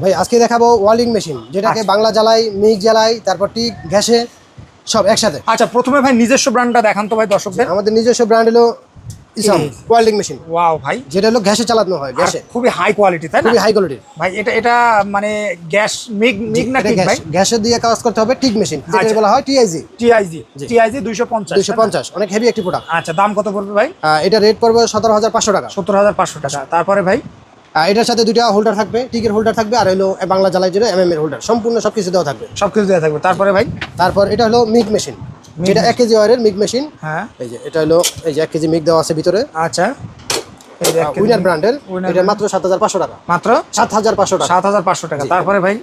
ভাই আজকে দেখাবো ওয়েল্ডিং মেশিন, যেটাকে বাংলা জ্বালাই, মিগ জ্বালাই, তারপর টিক, গ্যাসে সব একসাথে। আচ্ছা, প্রথমে ভাই নিজস্ব ব্র্যান্ডটা দেখান তো ভাই দর্শকদের। আমাদের নিজস্ব ব্র্যান্ড হলো ইসাম ওয়েল্ডিং মেশিন। ওয়াও ভাই, যেটা হলো গ্যাসে চালানো হয়, গ্যাসে খুবই হাই কোয়ালিটি, তাই না? খুবই হাই কোয়ালিটির ভাই। এটা মানে গ্যাস মিগ না টিক ভাই? গ্যাসে দিয়ে কাজ করতে হবে, টিক মেশিন যেটা বলা হয় টিআইজি। টিআইজি 250 অনেক হেভি একটি প্রোডাক্ট। আচ্ছা, দাম কত পড়বে ভাই? এটা রেট পড়বে 17,500 টাকা। 17,500 টাকা। তারপরে ভাই এটার সাথে দুইটা হোল্ডার থাকবে, টিকের হোল্ডার থাকবে, আর হলো বাংলা জ্বালাই যেটা এমএম এর হোল্ডার, সম্পূর্ণ সবকিছু দেওয়া থাকবে, সবকিছু দেওয়া থাকবে। তারপরে ভাই তারপর এটা হলো মিগ মেশিন, যেটা 1 কেজি ওয়ারের মিগ মেশিন। হ্যাঁ, এই যে এটা হলো, এই যে 1 কেজি মিগ দেওয়া আছে ভিতরে। আচ্ছা, উইনার ব্র্যান্ডের, এটা মাত্র 7,500 টাকা। মাত্র 7,500 টাকা। 7,500 টাকা। তারপরে ভাই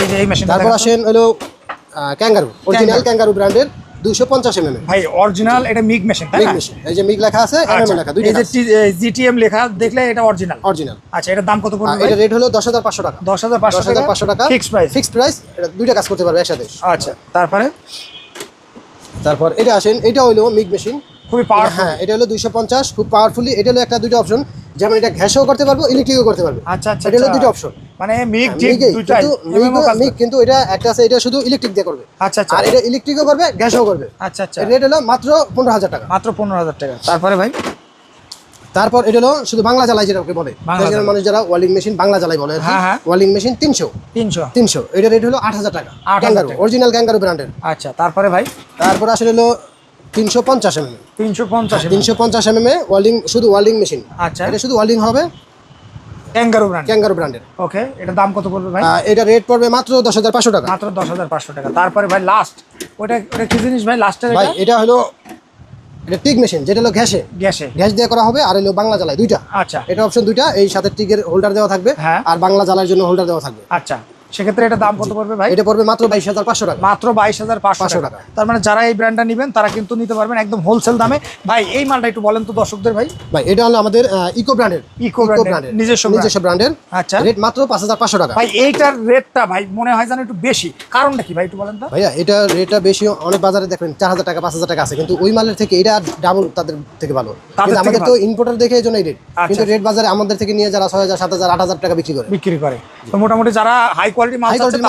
এই যে এই মেশিন, তারপর আসেন হলো ক্যাঙ্গারু, অরিজিনাল ক্যাঙ্গারু ব্র্যান্ডের 250 mm ভাই। অরিজিনাল এটা মিগ মেশিন, তাই মিগ না? মেশিন, এই যে মিগ লেখা আছে, এমএম লেখা, দুইটা। এই যে জিটিএম লেখা দেখলে এটা অরিজিনাল। অরিজিনাল। আচ্ছা, এটার দাম কত পড়বে? এটা রেট হলো 10,500 টাকা। 10,500 টাকা ফিক্সড প্রাইস। ফিক্সড প্রাইস, এটা দুইটা কাজ করতে পারবে একসাথে। আচ্ছা, তারপর এটা আসেন, এটা হলো মিগ মেশিন, খুবই পাওয়ারফুল। হ্যাঁ, এটা হলো 250, খুব পাওয়ারফুলি। এটা হলো একটা দুইটা অপশন, যেমন এটা গ্যাসেও করতে পারবো, ইলেকট্রিকও করতে পারবে। আচ্ছা আচ্ছা, এটা হলো দুটো অপশন, মানে মিগ ঠিক দুইটাই। মিগ কিন্তু এটা একটা আছে, এটা শুধু ইলেকট্রিক দিয়ে করবে। আচ্ছা আচ্ছা, আর এটা ইলেকট্রিকও করবে, গ্যাসও করবে। আচ্ছা আচ্ছা, রেট হলো মাত্র 15,000 টাকা। মাত্র 15,000 টাকা। তারপরে ভাই তারপর এটা হলো শুধু বাংলা জ্বালাই, যেটাকে বলে মানুষ যারা ওয়েল্ডিং মেশিন বাংলা জ্বালাই বলে, ওয়েল্ডিং মেশিন 300। এটা রেট হলো 8,000 টাকা। ক্যাঙ্গারু, অরিজিনাল ক্যাঙ্গারু ব্র্যান্ডের। আচ্ছা, তারপরে ভাই তারপর আসলে হলো 350 mm। 350 mm ওয়েল্ডিং, শুধু ওয়েল্ডিং মেশিন। আচ্ছা, এটা শুধু ওয়েল্ডিং হবে, ক্যাঙ্গারু ব্র্যান্ডের। ওকে, এটা দাম কত পড়বে ভাই? এটা রেট পড়বে মাত্র 10,500 টাকা। মাত্র 10,500 টাকা। তারপরে ভাই লাস্ট, ওটা কি জিনিস ভাই লাস্টের? ভাই এটা হলো, এটা টিক মেশিন, যেটা হলো গ্যাস দিয়ে করা হবে, আর হলো বাংলা জ্বালাই, দুইটা। আচ্ছা, এটা অপশন দুইটা, এই সাথে টিকের হোল্ডার দেওয়া থাকবে, আর বাংলা জ্বালার জন্য হোল্ডার দেওয়া থাকবে। আচ্ছা, সেক্ষেত্রে এটা দাম কত পড়বে ভাই? এটা পড়বে মাত্র 22,500 টাকা। মাত্র 22,500 টাকা। তার মানে যারা এই ব্র্যান্ডটা নেবেন তারা কিন্তু নিতে পারবেন একদম হোলসেল দামে। ভাই এই মালটা একটু বলেন তো দর্শকদের। ভাই এটা হলো আমাদের ইকো ব্র্যান্ডের, নিজস্ব ব্র্যান্ডের। আচ্ছা, রেট মাত্র 5,500 টাকা। ভাই এইটার রেটটা ভাই মনে হয় যেন একটু বেশি, কারণটা কি ভাই একটু বলেন তো? ভাইয়া এটা রেটটা বেশি, অনেক বাজারে দেখবেন 4,000 টাকা 5,000 টাকা আছে, কিন্তু ওই মালের থেকে এটা ডাবল তাদের থেকে ভালো। কিন্তু আমাদের তো ইম্পোর্টার দেখে এই জন্য এই রেট, কিন্তু রেট বাজারে আমাদের থেকে নিয়ে যারা 6,000 7,000 8,000 টাকা বিক্রি করে। তো মোটামুটি যারা হাই কোয়ালিটি মাল চাচ্ছে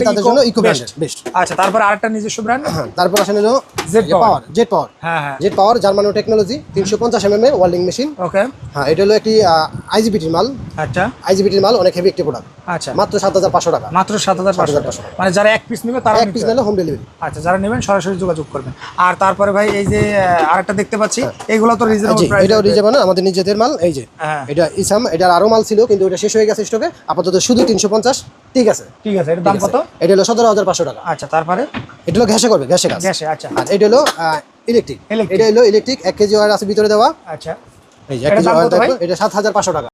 তাদের জন্য ইকো ব্র্যান্ড বেস্ট। আচ্ছা, তারপর আরেকটা নিজস্ব ব্র্যান্ড। তারপর আসলে হলো জেড পাওয়ার। হ্যাঁ, জেড পাওয়ার জার্মানো টেকনোলজি, 350 mm ওয়েল্ডিং মেশিন। ওকে, হ্যাঁ, এটা হলো একটি আইজিবিটির মাল। আচ্ছা, আইজিবিটির মাল, অনেক হেভি একটি প্রোডাক্ট। আচ্ছা, মাত্র 7,500 টাকা। মাত্র 7,500 মানে যারা এক পিস নেবে তারা এক পিস নিলে হোম ডেলিভারি। আচ্ছা, যারা নেবেন সরাসরি যোগাযোগ করবেন। আর তারপরে ভাই এই যে আরেকটা দেখতে পাচ্ছি, এগুলো তো রিজনেবল প্রাইস। এটাও রিজনেবল, আমাদের নিজেদের মাল। এই যে এটা ইসাম, এটার আরো মাল ছিল কিন্তু এটা শেষ হয়ে গেছে স্টকে, আপাতত শুধু 350। ঠিক আছে, এটার দাম কত? এটা হলো 17,500 টাকা। আচ্ছা, তারপরে এটা হলো গ্যাসে করবে, গ্যাসে। আচ্ছা, আর এটা হলো ইলেকট্রিক। এটা হলো ইলেকট্রিক, 1 কেজি ওয়্যার আছে ভিতরে দেওয়া। আচ্ছা, এই যে 1 কেজি ওয়্যার থাকবে, এটা 7,500 টাকা।